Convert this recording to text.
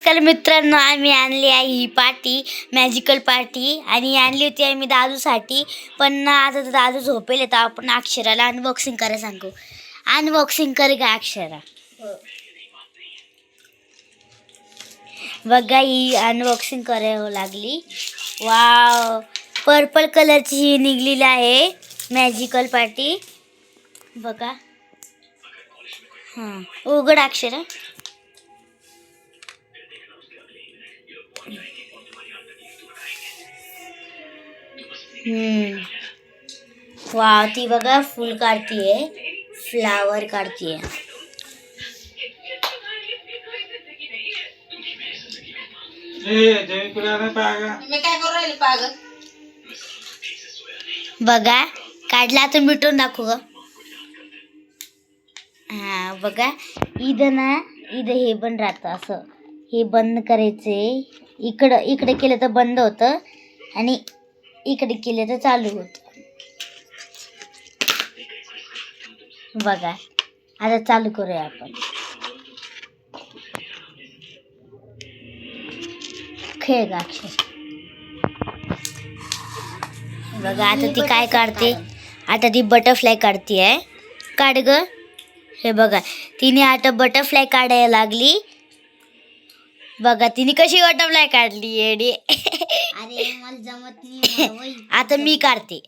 नमस्कार मित्रांनो, आम्ही आणली आहे ही पाटी, मॅजिकल पाटी. आणि आणली होती आम्ही दादूसाठी, पण आता दादू झोपेल तर आपण अक्षराला अनबॉक्सिंग करायला सांगू. अनबॉक्सिंग कर का अक्षरा? बघा, ही अनबॉक्सिंग करावं लागली. वाव, पर्पल कलरची ही निघलेली आहे मॅजिकल पाटी. बघा, हां उघड अक्षरा. वाव, ती बघा फुल काढतीये, फ्लावर काढतीये. बघा काढला, आता मिटून दाखवू ग. हा बघा, इथं ना, इथं हे पण राहतं असं, हे बंद करायचे. इकडं इकडे केलं तर बंद होतं आणि इकडे केलं तर चालू होतं. बघा, आता चालू करूया आपण. खेळ गा अक्षर. बघा, आता ती काय काढते, आता ती बटरफ्लाय काढते आहे. काढ ग. हे बघा, तिने आता बटरफ्लाय काढायला लागली. बघा, तिने कशी बटरफ्लाय काढली येडी. अरे मला जमत नाही. आता मी काढते.